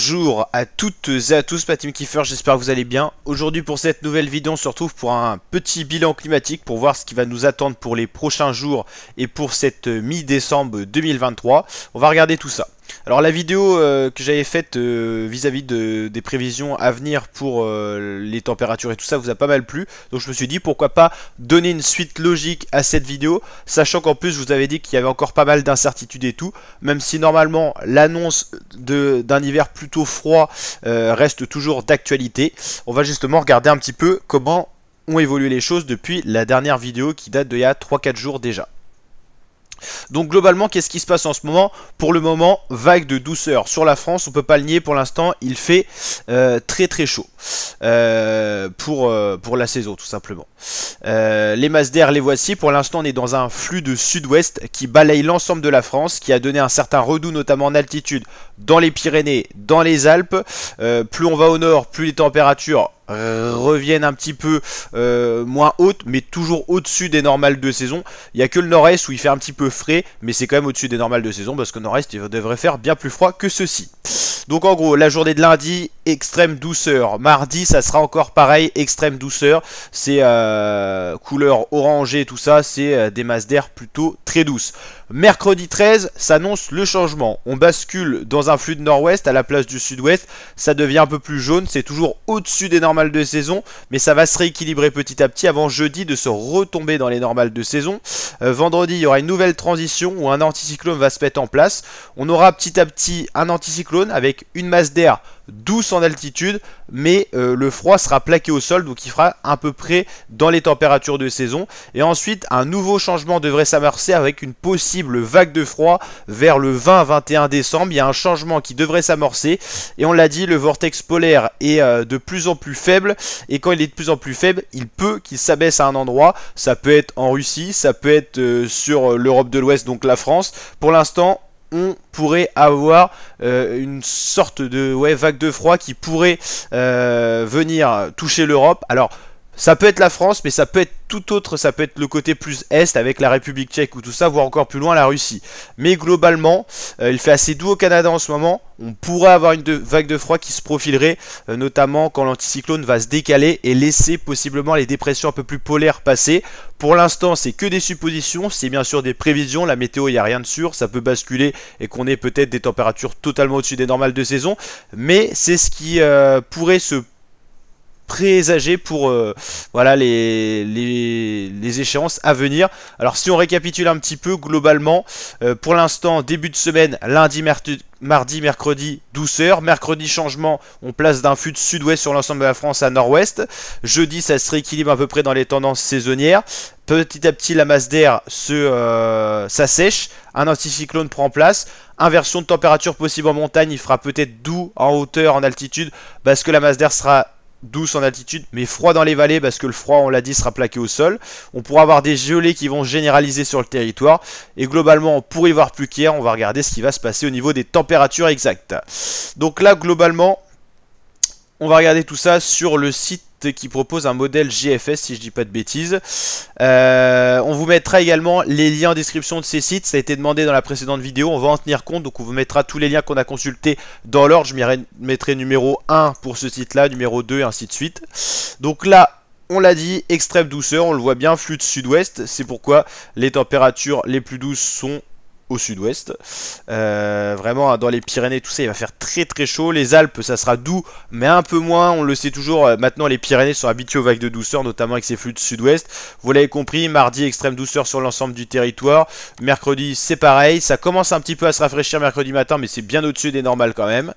Bonjour à toutes et à tous, ma team Kiefer, j'espère que vous allez bien. Aujourd'hui pour cette nouvelle vidéo on se retrouve pour un petit bilan climatique pour voir ce qui va nous attendre pour les prochains jours et pour cette mi-décembre 2023. On va regarder tout ça. Alors la vidéo que j'avais faite vis-à-vis des prévisions à venir pour les températures et tout ça vous a pas mal plu. Donc je me suis dit pourquoi pas donner une suite logique à cette vidéo, sachant qu'en plus je vous avais dit qu'il y avait encore pas mal d'incertitudes et tout. Même si normalement l'annonce d'un hiver plutôt froid reste toujours d'actualité. On va justement regarder un petit peu comment ont évolué les choses depuis la dernière vidéo qui date d'il y a 3-4 jours déjà. Donc globalement, qu'est-ce qui se passe en ce moment? Pour le moment, vague de douceur sur la France, on peut pas le nier, pour l'instant, il fait très très chaud pour la saison tout simplement. Les masses d'air, les voici. Pour l'instant, on est dans un flux de sud-ouest qui balaye l'ensemble de la France, qui a donné un certain redout, notamment en altitude, dans les Pyrénées, dans les Alpes. Plus on va au nord, plus les températures reviennent un petit peu moins hautes, mais toujours au-dessus des normales de saison. Il n'y a que le nord-est où il fait un petit peu frais, mais c'est quand même au-dessus des normales de saison, parce que le nord-est, il devrait faire bien plus froid que ceci. Donc en gros, la journée de lundi, extrême douceur. Mardi, ça sera encore pareil, extrême douceur. C'est couleur orangée, tout ça, c'est des masses d'air plutôt très douces. Mercredi 13 s'annonce le changement. On bascule dans un flux de nord-ouest à la place du sud-ouest. Ça devient un peu plus jaune. C'est toujours au-dessus des normales de saison, mais ça va se rééquilibrer petit à petit avant jeudi de se retomber dans les normales de saison. Vendredi, il y aura une nouvelle transition où un anticyclone va se mettre en place. On aura petit à petit un anticyclone avec une masse d'air douce en altitude, mais le froid sera plaqué au sol, donc il fera à peu près dans les températures de saison. Et ensuite, un nouveau changement devrait s'amorcer avec une possible vague de froid vers le 20-21 décembre. Il y a un changement qui devrait s'amorcer, et on l'a dit, le vortex polaire est de plus en plus faible, et quand il est de plus en plus faible, il peut qu'il s'abaisse à un endroit. Ça peut être en Russie, ça peut être sur l'Europe de l'Ouest, donc la France. Pour l'instant, on pourrait avoir une sorte de vague de froid qui pourrait venir toucher l'Europe. Alors, ça peut être la France, mais ça peut être tout autre, ça peut être le côté plus est avec la République tchèque ou tout ça, voire encore plus loin la Russie. Mais globalement, il fait assez doux au Canada en ce moment. On pourrait avoir une vague de froid qui se profilerait, notamment quand l'anticyclone va se décaler et laisser possiblement les dépressions un peu plus polaires passer. Pour l'instant, c'est que des suppositions, c'est bien sûr des prévisions. La météo, il n'y a rien de sûr, ça peut basculer et qu'on ait peut-être des températures totalement au-dessus des normales de saison. Mais c'est ce qui pourrait se présager pour voilà les échéances à venir. Alors si on récapitule un petit peu globalement, pour l'instant début de semaine, lundi, mardi, mercredi, douceur. Mercredi, changement, on place d'un flux de sud-ouest sur l'ensemble de la France à nord-ouest. Jeudi, ça se rééquilibre à peu près dans les tendances saisonnières. Petit à petit, la masse d'air s'assèche. Un anticyclone prend place. Inversion de température possible en montagne. Il fera peut-être doux en hauteur, en altitude, parce que la masse d'air sera douce en altitude, mais froid dans les vallées parce que le froid, on l'a dit, sera plaqué au sol. On pourra avoir des gelées qui vont généraliser sur le territoire. Et globalement, on pourrait y voir plus clair. On va regarder ce qui va se passer au niveau des températures exactes. Donc là, globalement, on va regarder tout ça sur le site qui propose un modèle GFS, si je dis pas de bêtises. On vous mettra également les liens en description de ces sites. Ça a été demandé dans la précédente vidéo, on va en tenir compte. Donc on vous mettra tous les liens qu'on a consultés dans l'ordre. Je mettrai numéro 1 pour ce site là, numéro 2 et ainsi de suite. Donc là, on l'a dit, extrême douceur, on le voit bien, flux de sud-ouest. C'est pourquoi les températures les plus douces sont au sud-ouest. Vraiment dans les Pyrénées, tout ça, il va faire très très chaud. Les Alpes, ça sera doux, mais un peu moins. On le sait toujours, maintenant les Pyrénées sont habituées aux vagues de douceur, notamment avec ces flux de sud-ouest. Vous l'avez compris, mardi, extrême douceur sur l'ensemble du territoire. Mercredi, c'est pareil. Ça commence un petit peu à se rafraîchir mercredi matin, mais c'est bien au-dessus des normales quand même.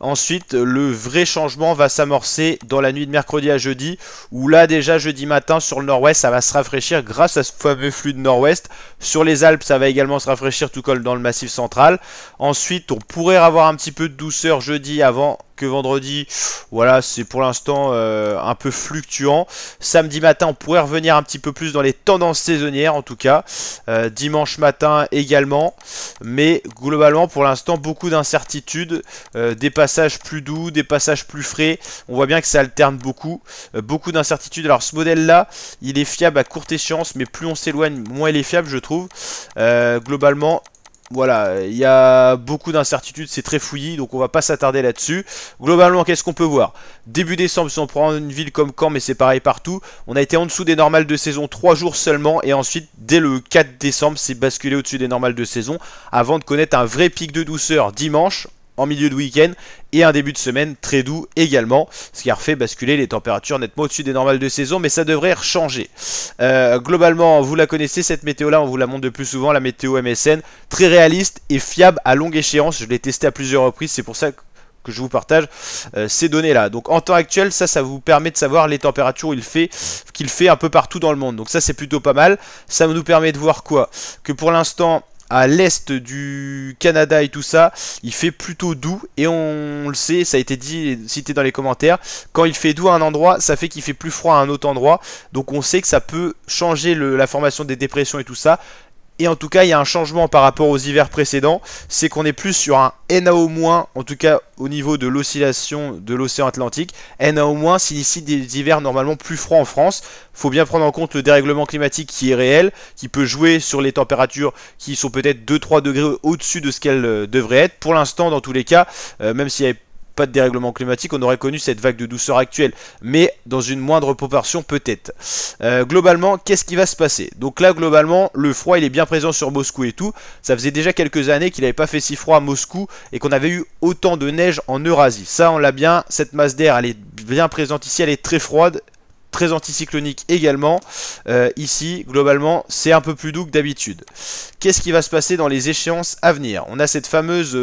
Ensuite, le vrai changement va s'amorcer dans la nuit de mercredi à jeudi, où là déjà jeudi matin sur le nord-ouest, ça va se rafraîchir grâce à ce fameux flux de nord-ouest. Sur les Alpes, ça va également se rafraîchir tout comme dans le massif central. Ensuite, on pourrait avoir un petit peu de douceur jeudi avant que vendredi. Voilà, c'est pour l'instant un peu fluctuant. Samedi matin, on pourrait revenir un petit peu plus dans les tendances saisonnières en tout cas. Dimanche matin également. Mais globalement, pour l'instant, beaucoup d'incertitudes. Des passages plus doux, des passages plus frais. On voit bien que ça alterne beaucoup. Beaucoup d'incertitudes. Alors ce modèle-là, il est fiable à courte échéance, mais plus on s'éloigne, moins il est fiable, je trouve. Globalement, Voilà, il y a beaucoup d'incertitudes, c'est très fouillis, donc on va pas s'attarder là-dessus. Globalement, qu'est-ce qu'on peut voir? Début décembre, si on prend une ville comme Caen, mais c'est pareil partout, on a été en dessous des normales de saison 3 jours seulement, et ensuite, dès le 4 décembre, c'est basculé au-dessus des normales de saison, avant de connaître un vrai pic de douceur dimanche, en milieu de week-end, et un début de semaine très doux également, ce qui a refait basculer les températures nettement au-dessus des normales de saison, mais ça devrait changer. Globalement, vous la connaissez cette météo-là, on vous la montre de plus souvent, la météo MSN, très réaliste et fiable à longue échéance, je l'ai testé à plusieurs reprises, c'est pour ça que je vous partage ces données là. Donc en temps actuel, ça vous permet de savoir les températures qu'il fait un peu partout dans le monde. Donc ça c'est plutôt pas mal. Ça nous permet de voir quoi? Que pour l'instant, à l'est du Canada et tout ça, il fait plutôt doux, et on le sait, ça a été dit, cité dans les commentaires, quand il fait doux à un endroit, ça fait qu'il fait plus froid à un autre endroit, donc on sait que ça peut changer la formation des dépressions et tout ça. Et en tout cas, il y a un changement par rapport aux hivers précédents, c'est qu'on est plus sur un NAO-, en tout cas au niveau de l'oscillation de l'océan Atlantique. NAO- signifie des hivers normalement plus froids en France. Il faut bien prendre en compte le dérèglement climatique qui est réel, qui peut jouer sur les températures qui sont peut-être 2-3 degrés au-dessus de ce qu'elles devraient être. Pour l'instant, dans tous les cas, même s'il y avait pas de dérèglement climatique, on aurait connu cette vague de douceur actuelle, mais dans une moindre proportion peut-être. Globalement, qu'est-ce qui va se passer? Donc là, globalement, le froid, il est bien présent sur Moscou et tout. Ça faisait déjà quelques années qu'il n'avait pas fait si froid à Moscou et qu'on avait eu autant de neige en Eurasie. Ça, on l'a bien. Cette masse d'air, elle est bien présente ici, elle est très froide, très anticyclonique également. Ici, globalement, c'est un peu plus doux que d'habitude. Qu'est-ce qui va se passer dans les échéances à venir? On a cette fameuse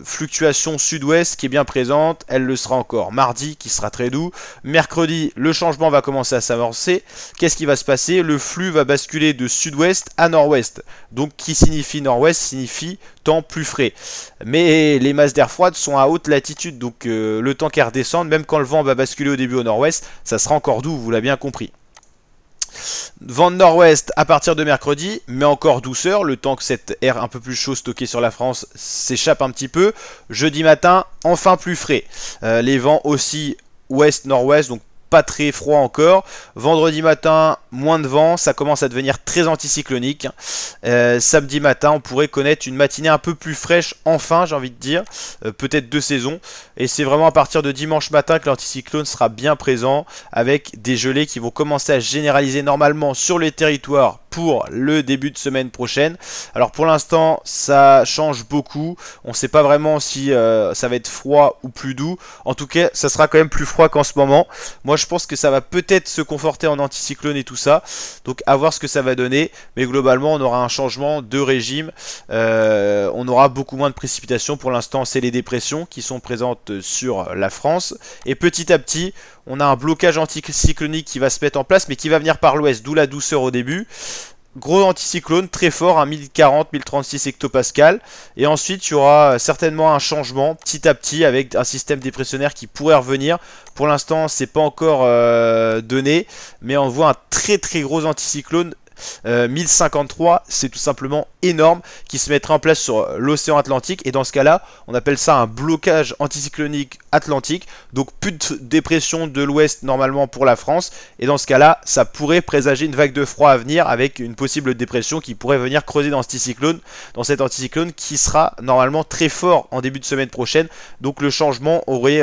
fluctuation sud-ouest qui est bien présente. Elle le sera encore mardi, qui sera très doux. Mercredi, le changement va commencer à s'avancer. Qu'est-ce qui va se passer? Le flux va basculer de sud-ouest à nord-ouest. Donc, qui signifie nord-ouest signifie temps plus frais. Mais les masses d'air froides sont à haute latitude, donc le temps qu'elles redescendent, même quand le vent va basculer au début au nord-ouest, ça sera encore doux, vous l'avez bien compris. Vent de nord-ouest à partir de mercredi, mais encore douceur, le temps que cet air un peu plus chaud stocké sur la France s'échappe un petit peu. Jeudi matin, enfin plus frais. Les vents aussi ouest-nord-ouest, donc pas très froid encore. Vendredi matin, moins de vent, ça commence à devenir très anticyclonique. Samedi matin, on pourrait connaître une matinée un peu plus fraîche, enfin, j'ai envie de dire, peut-être de saison. Et c'est vraiment à partir de dimanche matin que l'anticyclone sera bien présent, avec des gelées qui vont commencer à se généraliser normalement sur les territoires pour le début de semaine prochaine. Alors pour l'instant, ça change beaucoup. On ne sait pas vraiment si ça va être froid ou plus doux. En tout cas, ça sera quand même plus froid qu'en ce moment. Moi, je pense que ça va peut-être se conforter en anticyclone et tout ça. Donc à voir ce que ça va donner. Mais globalement, on aura un changement de régime. On aura beaucoup moins de précipitations. Pour l'instant, c'est les dépressions qui sont présentes sur la France. Et petit à petit, on a un blocage anticyclonique qui va se mettre en place, mais qui va venir par l'ouest, d'où la douceur au début. Gros anticyclone, très fort, à 1040-1036 hectopascal. Et ensuite, il y aura certainement un changement petit à petit avec un système dépressionnaire qui pourrait revenir. Pour l'instant, c'est pas encore donné, mais on voit un très très gros anticyclone. 1053, c'est tout simplement énorme, qui se mettra en place sur l'océan Atlantique, et dans ce cas là on appelle ça un blocage anticyclonique atlantique, donc plus de dépression de l'ouest normalement pour la France, et dans ce cas là ça pourrait présager une vague de froid à venir avec une possible dépression qui pourrait venir creuser dans cet anticyclone qui sera normalement très fort en début de semaine prochaine. Donc le changement aurait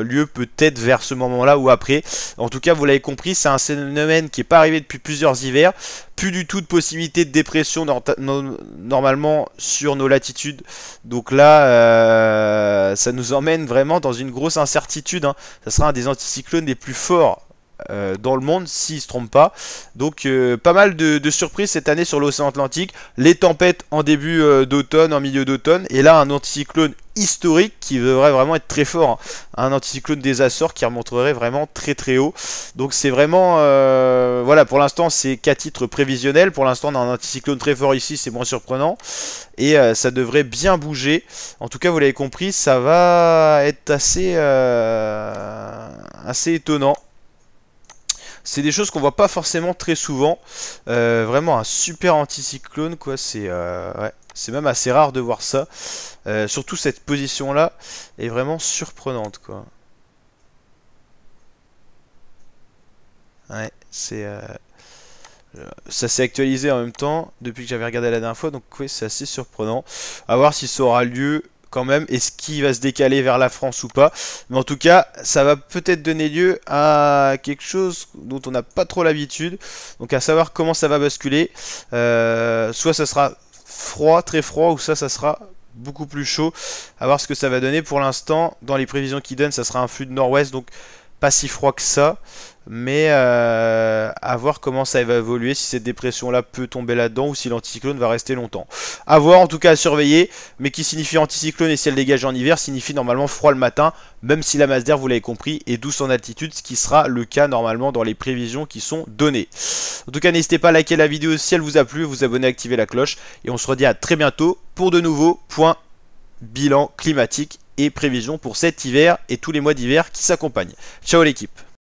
lieu peut-être vers ce moment là ou après. En tout cas, vous l'avez compris, c'est un phénomène qui n'est pas arrivé depuis plusieurs hivers. Plus du tout de possibilité de dépression normalement sur nos latitudes. Donc là, ça nous emmène vraiment dans une grosse incertitude, hein. Ça sera un des anticyclones les plus forts dans le monde s'il ne se trompe pas. Donc pas mal de surprises cette année sur l'océan Atlantique. Les tempêtes en début d'automne, en milieu d'automne. Et là, un anticyclone historique qui devrait vraiment être très fort, hein. Un anticyclone des Açores qui remonterait vraiment très très haut. Donc c'est vraiment voilà, pour l'instant c'est qu'à titre prévisionnel. Pour l'instant on a un anticyclone très fort ici, c'est moins surprenant, et ça devrait bien bouger. En tout cas, vous l'avez compris, ça va être assez étonnant. C'est des choses qu'on voit pas forcément très souvent. Vraiment un super anticyclone, quoi. Ouais, c'est même assez rare de voir ça. Surtout cette position-là est vraiment surprenante, quoi. Ouais, c'est Ça s'est actualisé en même temps depuis que j'avais regardé la dernière fois, donc oui, c'est assez surprenant. À voir si ça aura lieu quand même, est-ce qu'il va se décaler vers la France ou pas. Mais en tout cas, ça va peut-être donner lieu à quelque chose dont on n'a pas trop l'habitude. Donc à savoir comment ça va basculer. Soit ça sera froid, très froid, ou ça sera beaucoup plus chaud. À voir ce que ça va donner. Pour l'instant, dans les prévisions qu'ils donnent, ça sera un flux de nord-ouest, donc pas si froid que ça. Mais à voir comment ça va évoluer, si cette dépression là peut tomber là-dedans ou si l'anticyclone va rester longtemps. À voir, en tout cas à surveiller, mais qui signifie anticyclone et si elle dégage en hiver signifie normalement froid le matin, même si la masse d'air, vous l'avez compris, est douce en altitude, ce qui sera le cas normalement dans les prévisions qui sont données. En tout cas, n'hésitez pas à liker la vidéo si elle vous a plu, vous abonner, activer la cloche, et on se redit à très bientôt pour de nouveaux points bilan climatique et prévisions pour cet hiver et tous les mois d'hiver qui s'accompagnent. Ciao l'équipe!